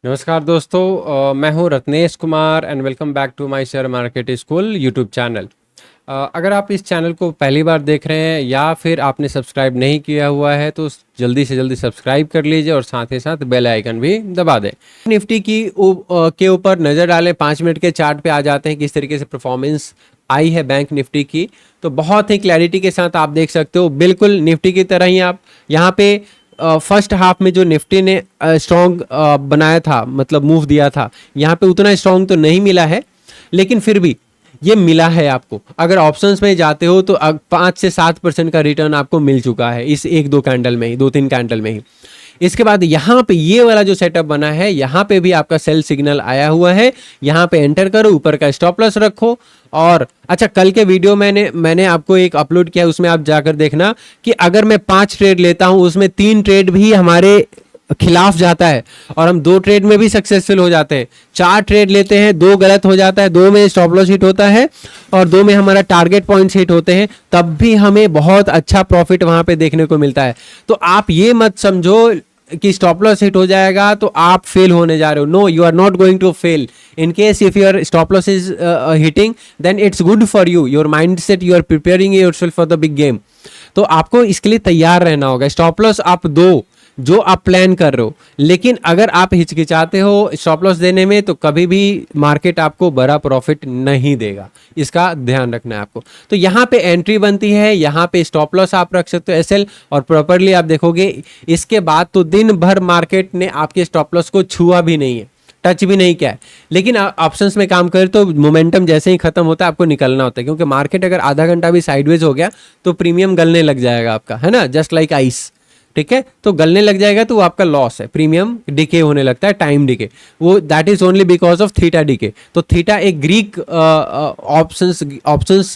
नमस्कार दोस्तों, मैं हूं Ratnesh Kumar and welcome back to my share market school YouTube channel. अगर आप इस चैनल को पहली बार देख रहे हैं या फिर आपने सब्सक्राइब नहीं किया हुआ है तो जल्दी से जल्दी सब्सक्राइब कर लीजिए और साथ ही साथ बेल आइकन भी दबा दें। निफ्टी के ऊपर नज़र डालें, 5 मिनट के चार्ट पे आ जाते हैं किस तरीके से परफॉर्मेंस आई है बैंक निफ्टी की। तो बहुत ही क्लैरिटी के साथ आप देख सकते हो, बिल्कुल निफ्टी की तरह ही आप यहाँ पे फर्स्ट हाफ में जो निफ्टी ने स्ट्रॉन्ग बनाया था, मतलब मूव दिया था, यहाँ पे उतना स्ट्रॉन्ग तो नहीं मिला है, लेकिन फिर भी ये मिला है आपको। अगर ऑप्शंस में जाते हो तो 5 से 7% का रिटर्न आपको मिल चुका है इस एक दो कैंडल में ही, 2-3 कैंडल में ही। इसके बाद यहाँ पे ये वाला जो सेटअप बना है, यहाँ पे भी आपका सेल सिग्नल आया हुआ है। यहाँ पे एंटर करो, ऊपर का स्टॉप लॉस रखो। और अच्छा, कल के वीडियो मैंने आपको एक अपलोड किया, उसमें आप जाकर देखना कि अगर मैं 5 ट्रेड लेता हूं उसमें 3 ट्रेड भी हमारे खिलाफ जाता है और हम 2 ट्रेड में भी सक्सेसफुल हो जाते हैं। 4 ट्रेड लेते हैं, 2 गलत हो जाता है, 2 में स्टॉप लॉस हिट होता है और 2 में हमारा टारगेट पॉइंट्स हिट होते हैं, तब भी हमें बहुत अच्छा प्रॉफिट वहां पे देखने को मिलता है। तो आप ये मत समझो कि स्टॉप लॉस हिट हो जाएगा तो आप फेल होने जा रहे हो। No, you are not going to fail. In case if your stop loss is hitting, then it's good for you, your mind set, you are preparing yourself for the big game. तो आपको इसके लिए तैयार रहना होगा। Stop loss आप दो जो आप प्लान कर रहे हो, लेकिन अगर आप हिचकिचाते हो स्टॉप लॉस देने में तो कभी भी मार्केट आपको बड़ा प्रॉफिट नहीं देगा। इसका ध्यान रखना है आपको। तो यहाँ पे एंट्री बनती है, यहाँ पे स्टॉप लॉस आप रख सकते हो एसएल, और प्रॉपरली आप देखोगे इसके बाद तो दिन भर मार्केट ने आपके स्टॉप लॉस को छुआ भी नहीं है, टच भी नहीं किया है। लेकिन ऑप्शंस में काम करें तो मोमेंटम जैसे ही खत्म होता है आपको निकलना होता है, क्योंकि मार्केट अगर आधा घंटा भी साइडवेज हो गया तो प्रीमियम गलने लग जाएगा आपका, है ना, जस्ट लाइक आइस। ठीक है, तो गलने लग जाएगा तो वो आपका लॉस है, प्रीमियम डिके होने लगता है, टाइम डिके, वो that is only because of theta decay. तो थीटा एक ग्रीक ऑप्शंस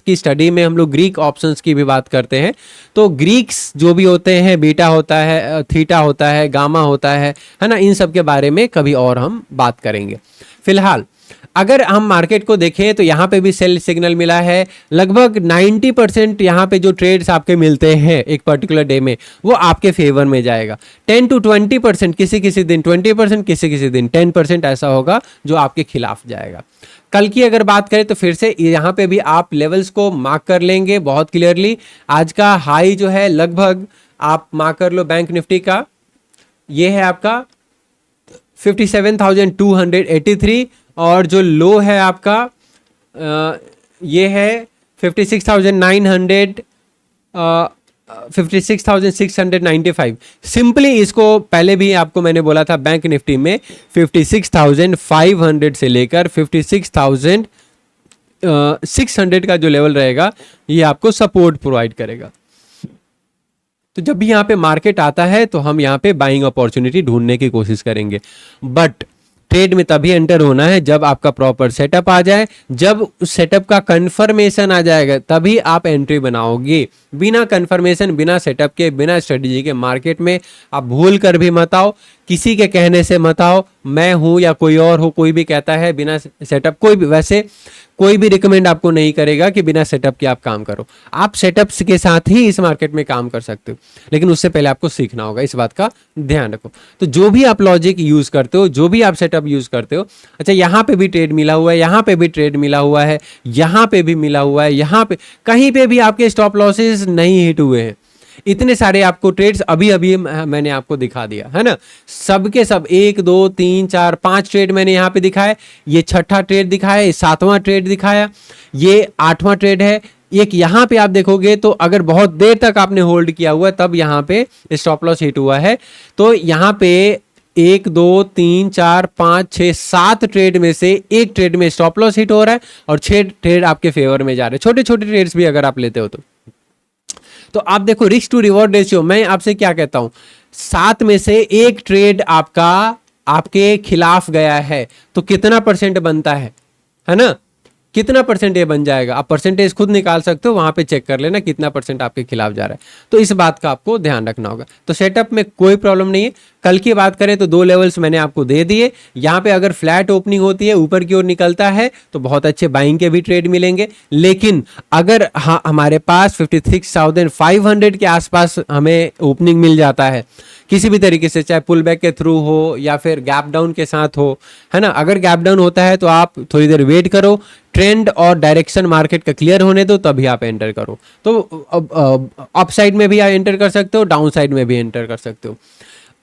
की स्टडी में हम लोग ग्रीक ऑप्शंस की भी बात करते हैं। तो ग्रीक्स जो भी होते हैं, बीटा होता है, थीटा होता है, गामा होता है ना, इन सब के बारे में कभी और हम बात करेंगे। फिलहाल अगर हम मार्केट को देखें तो यहाँ पे भी सेल सिग्नल मिला है। लगभग 90% यहाँ पे जो ट्रेड्स आपके मिलते हैं एक पर्टिकुलर डे में, वो आपके फेवर में जाएगा। 10 to 20% किसी किसी दिन, 20% किसी किसी दिन 10% ऐसा होगा जो आपके खिलाफ जाएगा। कल की अगर बात करें तो फिर से यहाँ पे भी आप लेवल्स को मार्क कर लेंगे बहुत क्लियरली। आज का हाई जो है लगभग आप मार्क कर लो बैंक निफ्टी का, ये है आपका 57,283, और जो लो है आपका ये है 56,695। सिंपली इसको पहले भी आपको मैंने बोला था, बैंक निफ्टी में 56,500 से लेकर 56,600 का जो लेवल रहेगा ये आपको सपोर्ट प्रोवाइड करेगा। तो जब भी यहाँ पे मार्केट आता है तो हम यहाँ पे बाइंग अपॉर्चुनिटी ढूंढने की कोशिश करेंगे, बट ट्रेड में तभी एंटर होना है जब आपका प्रॉपर सेटअप आ जाए। जब उस सेटअप का कंफर्मेशन आ जाएगा तभी आप एंट्री बनाओगे। बिना कंफर्मेशन, बिना सेटअप के, बिना स्ट्रेटजी के मार्केट में आप भूल कर भी मत आओ, किसी के कहने से मत आओ। मैं हूं या कोई और हो, कोई भी कहता है बिना सेटअप, कोई भी, वैसे कोई भी रिकमेंड आपको नहीं करेगा कि बिना सेटअप के आप काम करो। आप सेटअप्स के साथ ही इस मार्केट में काम कर सकते हो, लेकिन उससे पहले आपको सीखना होगा, इस बात का ध्यान रखो। तो जो भी आप लॉजिक यूज करते हो, जो भी आप सेटअप यूज करते हो, अच्छा यहाँ पे भी ट्रेड मिला हुआ है, यहाँ पे भी ट्रेड मिला हुआ है, यहाँ पे भी मिला हुआ है, यहाँ पे कहीं पे भी आपके स्टॉप लॉसेस नहीं हिट हुए हैं। इतने सारे आपको ट्रेड्स अभी अभी मैंने आपको दिखा दिया है ना, सबके सब 1 2 3 4 5 ट्रेड मैंने यहाँ पे दिखाया, ये 6ठा ट्रेड दिखाया, ये 7वां ट्रेड दिखाया, ये 8वां ट्रेड है। एक यहाँ पे आप देखोगे तो अगर बहुत देर तक आपने होल्ड किया हुआ है तब यहाँ पे स्टॉप लॉस हिट हुआ है। तो यहाँ पे 1 2 3 4 5 6 7 ट्रेड में से एक ट्रेड में स्टॉप लॉस हिट हो रहा है और 6 ट्रेड आपके फेवर में जा रहे हैं। छोटे छोटे ट्रेड्स भी अगर आप लेते हो तो आप देखो रिस्क टू रिवॉर्ड रेशियो, मैं आपसे क्या कहता हूं, 7 में से एक ट्रेड आपका आपके खिलाफ गया है तो कितना परसेंट बनता है ना, कितना परसेंट ये बन जाएगा। आप परसेंटेज खुद निकाल सकते हो, वहां पे चेक कर लेना कितना परसेंट आपके खिलाफ जा रहा है। तो इस बात का आपको ध्यान रखना होगा। तो सेटअप में कोई प्रॉब्लम नहीं है। कल की बात करें तो 2 लेवल्स मैंने आपको दे दिए। यहाँ पे अगर फ्लैट ओपनिंग होती है, ऊपर की ओर निकलता है तो बहुत अच्छे बाइंग के भी ट्रेड मिलेंगे। लेकिन अगर हमारे पास 56,500 के आसपास हमें ओपनिंग मिल जाता है, किसी भी तरीके से, चाहे पुल बैक के थ्रू हो या फिर गैप डाउन के साथ हो, है ना। अगर गैप डाउन होता है तो आप थोड़ी देर वेट करो, ट्रेंड और डायरेक्शन मार्केट का क्लियर होने दो, तभी आप एंटर करो। तो अप साइड में भी आप एंटर कर सकते हो, डाउन साइड में भी एंटर कर सकते हो।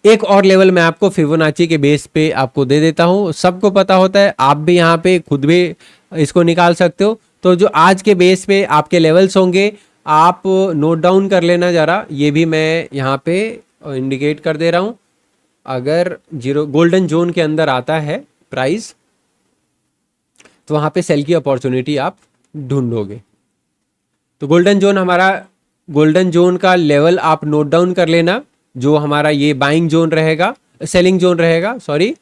एक और लेवल मैं आपको फिबोनाची के बेस पे आपको दे देता हूँ, सबको पता होता है, आप भी यहाँ पे खुद भी इसको निकाल सकते हो। तो जो आज के बेस पे आपके लेवल्स होंगे, आप नोट डाउन कर लेना जरा, ये भी मैं यहाँ पे इंडिकेट कर दे रहा हूँ। अगर जीरो गोल्डन जोन के अंदर आता है प्राइस, तो वहाँ पे सेल की अपॉर्चुनिटी आप ढूंढोगे। तो गोल्डन जोन का लेवल आप नोट डाउन कर लेना, जो हमारा ये बाइंग जोन रहेगा, सेलिंग जोन रहेगा सॉरी।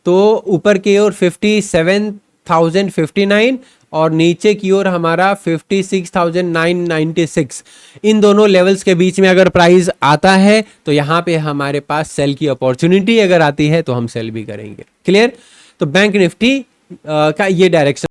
तो ऊपर की ओर 57,059 और नीचे की ओर हमारा 56,996, इन दोनों लेवल्स के बीच में अगर प्राइस आता है तो यहाँ पे हमारे पास सेल की अपॉर्चुनिटी अगर आती है तो हम सेल भी करेंगे। क्लियर। तो बैंक निफ्टी का ये डायरेक्शन